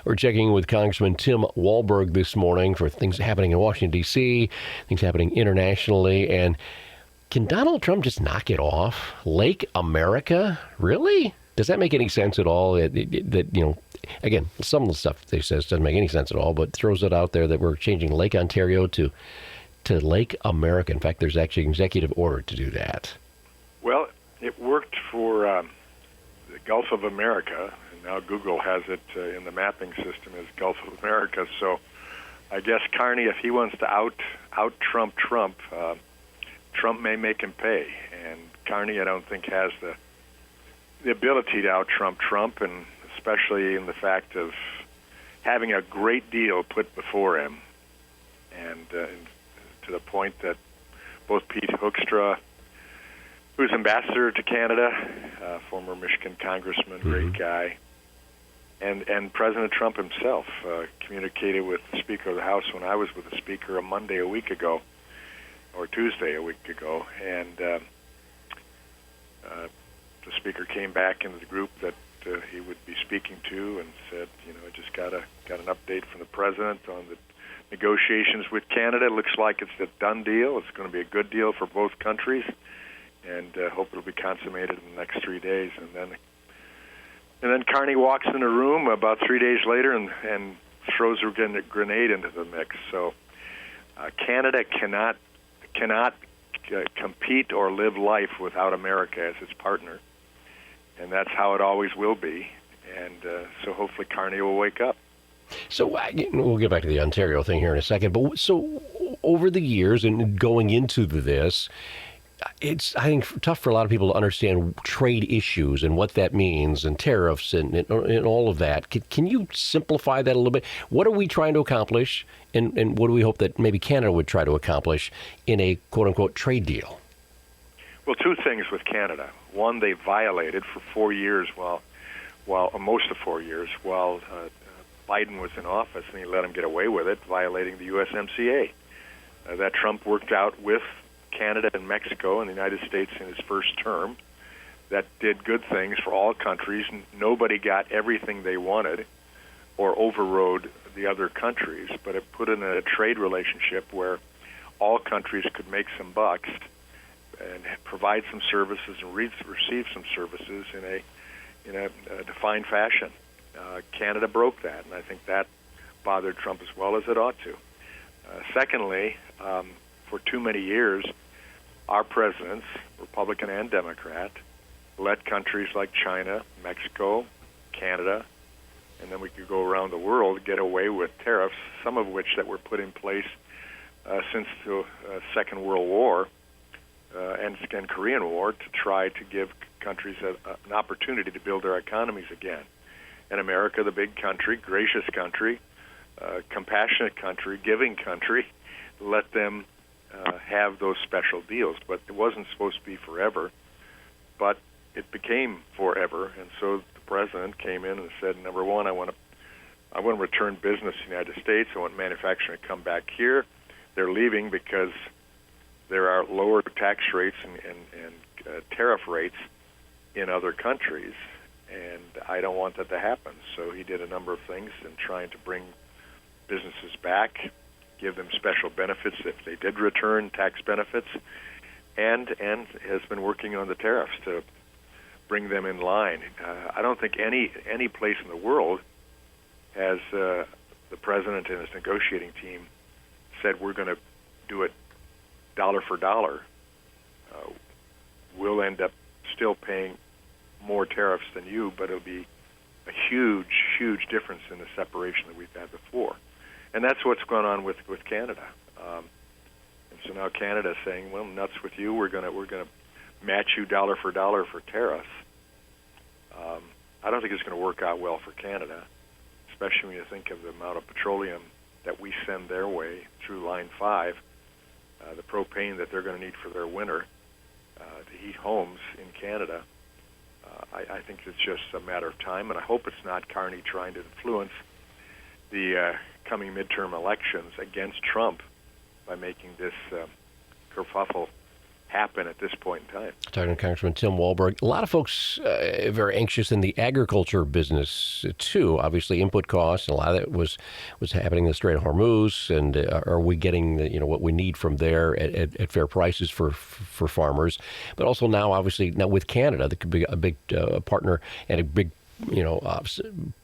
We're checking with Congressman Tim Walberg this morning for things happening in Washington, D.C., things happening internationally. And can Donald Trump just knock it off? Lake America? Really? Does that make any sense at all? Again, some of the stuff they says doesn't make any sense at all, but throws it out there that we're changing Lake Ontario to Lake America. In fact, there's actually an executive order to do that. Well, it worked for the Gulf of America. Now Google has it in the mapping system as Gulf of America. So I guess Carney, if he wants to out Trump, Trump may make him pay. And Carney, I don't think, has the ability to out Trump, and especially in the fact of having a great deal put before him, and to the point that both Pete Hoekstra, who's ambassador to Canada, former Michigan congressman, great guy, and President Trump himself communicated with the Speaker of the House when I was with the Speaker a Monday a week ago, or Tuesday a week ago, and the Speaker came back into the group that he would be speaking to and said, I just got an update from the President on the negotiations with Canada. It looks like it's a done deal. It's going to be a good deal for both countries, and hope it'll be consummated in the next 3 days. And then Carney walks in the room about 3 days later and throws a grenade into the mix. So Canada cannot compete or live life without America as its partner, and that's how it always will be. And so hopefully Carney will wake up. So we'll get back to the Ontario thing here in a second. But so over the years and going into this, it's, I think, tough for a lot of people to understand trade issues and what that means and tariffs and all of that. Can you simplify that a little bit? What are we trying to accomplish, and what do we hope that maybe Canada would try to accomplish in a quote-unquote trade deal? Well, two things with Canada. One, they violated for 4 years, most of 4 years, while Biden was in office, and he let him get away with it, violating the USMCA. That Trump worked out with Canada and Mexico and the United States in his first term. That did good things for all countries. Nobody got everything they wanted or overrode the other countries, but it put in a trade relationship where all countries could make some bucks and provide some services and receive some services in a defined fashion. Canada broke that, and I think that bothered Trump as well as it ought to. Secondly, for too many years, our presidents, Republican and Democrat, let countries like China, Mexico, Canada, and then we could go around the world, get away with tariffs, some of which that were put in place since the Second World War and Korean War to try to give countries an opportunity to build their economies again. And America, the big country, gracious country, compassionate country, giving country, let them have those special deals. But it wasn't supposed to be forever, but it became forever. And so the president came in and said, number one, I want to return business to the United States. I want manufacturing to come back here. They're leaving because there are lower tax rates and tariff rates in other countries, and I don't want that to happen. So he did a number of things in trying to bring businesses back, give them special benefits if they did return, tax benefits, and has been working on the tariffs to bring them in line. I don't think any place in the world has the president and his negotiating team said we're going to do it dollar for dollar. We'll end up still paying more tariffs than you, but it'll be a huge difference in the separation that we've had before. And that's what's going on with Canada. And so now Canada's saying, well, nuts with you. We're gonna match you dollar for dollar for tariffs. I don't think it's going to work out well for Canada, especially when you think of the amount of petroleum that we send their way through Line 5, the propane that they're going to need for their winter to heat homes in Canada. I think it's just a matter of time, and I hope it's not Carney trying to influence the coming midterm elections against Trump by making this kerfuffle happen at this point in time. Talking to Congressman Tim Walberg. A lot of folks very anxious in the agriculture business too. Obviously, input costs, and a lot of that was happening in the Strait of Hormuz. And are we getting what we need from there at fair prices for farmers? But also now, obviously, now with Canada, that could be a big partner and a big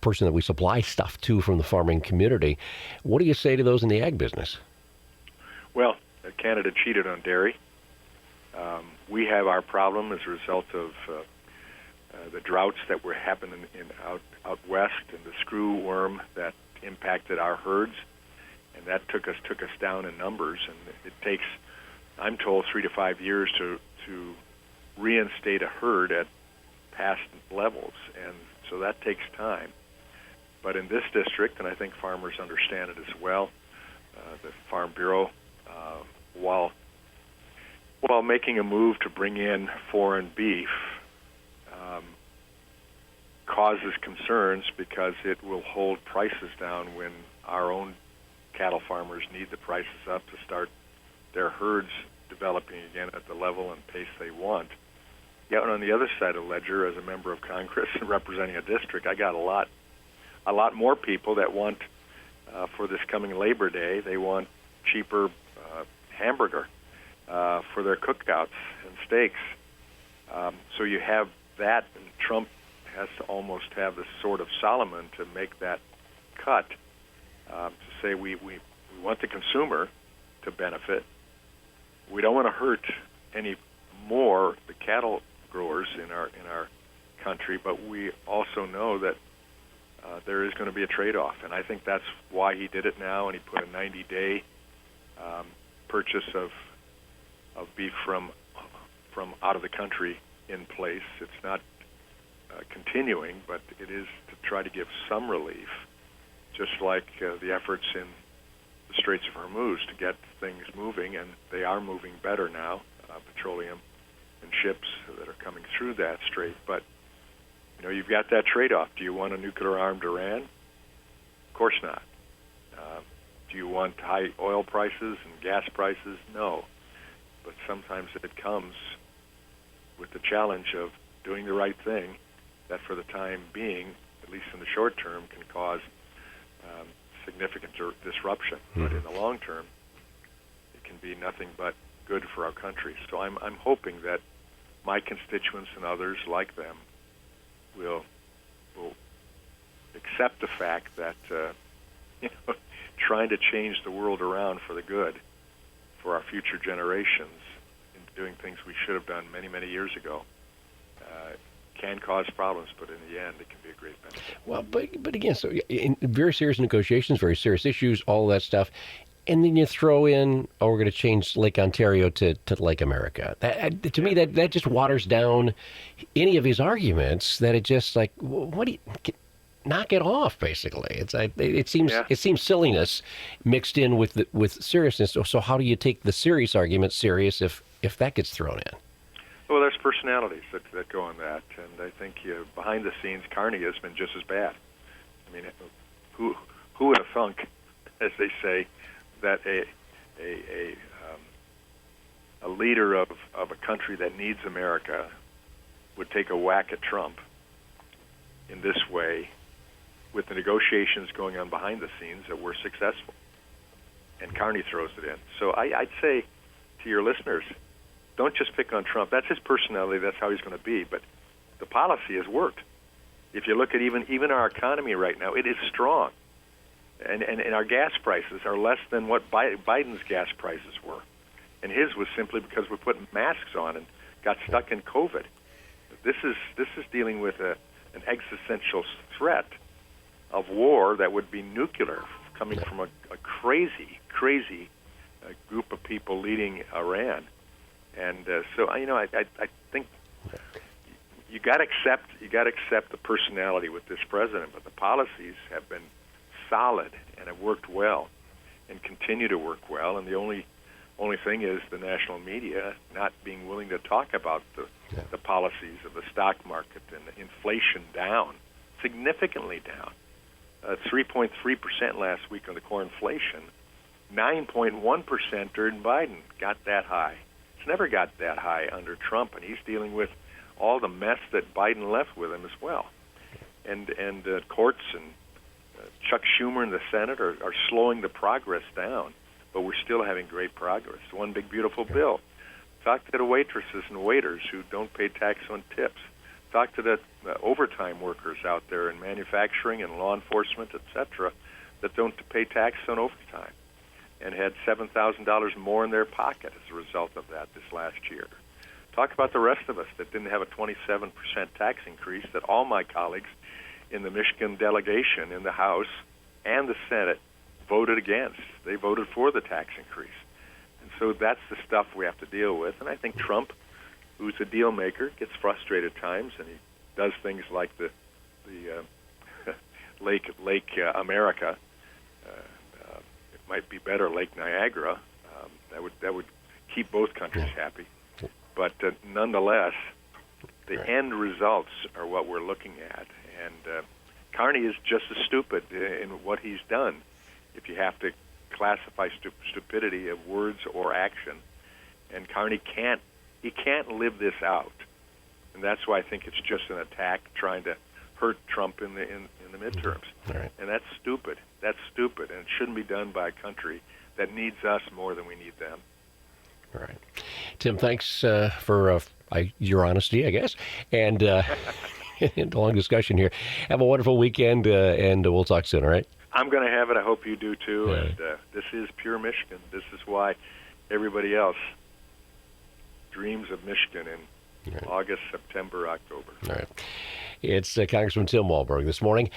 person that we supply stuff to from the farming community. What do you say to those in the ag business? Well, Canada cheated on dairy. We have our problem as a result of the droughts that were happening out west, and the screw worm that impacted our herds, and that took us down in numbers. And it takes, I'm told, 3 to 5 years to reinstate a herd at past levels, and so that takes time. But in this district, and I think farmers understand it as well, the Farm Bureau, while making a move to bring in foreign beef, causes concerns because it will hold prices down when our own cattle farmers need the prices up to start their herds developing again at the level and pace they want. Yet on the other side of the ledger, as a member of Congress and representing a district, I got a lot more people that want, for this coming Labor Day, they want cheaper hamburger for their cookouts and steaks. So you have that, and Trump has to almost have the sword of Solomon to make that cut, to say we want the consumer to benefit. We don't want to hurt any more the cattle growers in our country, but we also know that there is going to be a trade-off, and I think that's why he did it now, and he put a 90-day purchase of beef from out of the country in place. It's not continuing, but it is to try to give some relief, just like the efforts in the Straits of Hormuz to get things moving, and they are moving better now, petroleum and ships that are coming through that strait. But you've got that trade-off. Do you want a nuclear-armed Iran? Of course not. Do you want high oil prices and gas prices? No. But sometimes it comes with the challenge of doing the right thing that for the time being, at least in the short term, can cause significant disruption. Mm-hmm. But in the long term, it can be nothing but good for our country. So I'm hoping that my constituents and others like them will accept the fact that trying to change the world around for the good for our future generations and doing things we should have done many, many years ago can cause problems, but in the end, it can be a great benefit. Well, but again, so in very serious negotiations, very serious issues, all that stuff, and then you throw in, we're going to change Lake Ontario to Lake America. That, to me, that just waters down any of his arguments. That it just like, what do you knock it off? Basically, it's it seems silliness mixed in with seriousness. So how do you take the serious argument serious if that gets thrown in? Well, there's personalities that go on that, and I think behind the scenes, Carney has been just as bad. I mean, who would have thunk, as they say, that a leader of a country that needs America would take a whack at Trump in this way, with the negotiations going on behind the scenes that were successful, and Carney throws it in. So I'd say to your listeners, don't just pick on Trump. That's his personality. That's how he's going to be. But the policy has worked. If you look at even our economy right now, it is strong. And our gas prices are less than what Biden's gas prices were. And his was simply because we put masks on and got stuck in COVID. This is dealing with an existential threat of war that would be nuclear, coming from a crazy group of people leading Iran. And so I think you got to accept the personality with this president, but the policies have been solid and have worked well and continue to work well. And the only thing is the national media not being willing to talk about the policies of the stock market and the inflation down, significantly down. 3.3% last week on the core inflation, 9.1% during Biden, got that high. never got that high under Trump, and he's dealing with all the mess that Biden left with him as well. And courts and Chuck Schumer in the Senate are slowing the progress down, but we're still having great progress. One big, beautiful bill. Talk to the waitresses and waiters who don't pay tax on tips. Talk to the overtime workers out there in manufacturing and law enforcement, etc., that don't pay tax on overtime and had $7,000 more in their pocket as a result of that this last year. Talk about the rest of us that didn't have a 27% tax increase that all my colleagues in the Michigan delegation in the House and the Senate voted against. They voted for the tax increase. And so that's the stuff we have to deal with. And I think Trump, who's a deal maker, gets frustrated at times, and he does things like the Lake America. It might be better Lake Niagara. That would keep both countries happy. But nonetheless, the end results are what we're looking at. And Carney is just as stupid in what he's done. If you have to classify stupidity of words or action, and Carney can't live this out, and that's why I think it's just an attack trying to hurt Trump in the midterms. Right. And that's stupid. That's stupid, and it shouldn't be done by a country that needs us more than we need them. All right, Tim. Thanks for your honesty, I guess, and and a long discussion here. Have a wonderful weekend, and we'll talk soon. All right. I'm going to have it. I hope you do too. Right. And this is pure Michigan. This is why everybody else dreams of Michigan in August, September, October. All right. It's Congressman Tim Walberg this morning.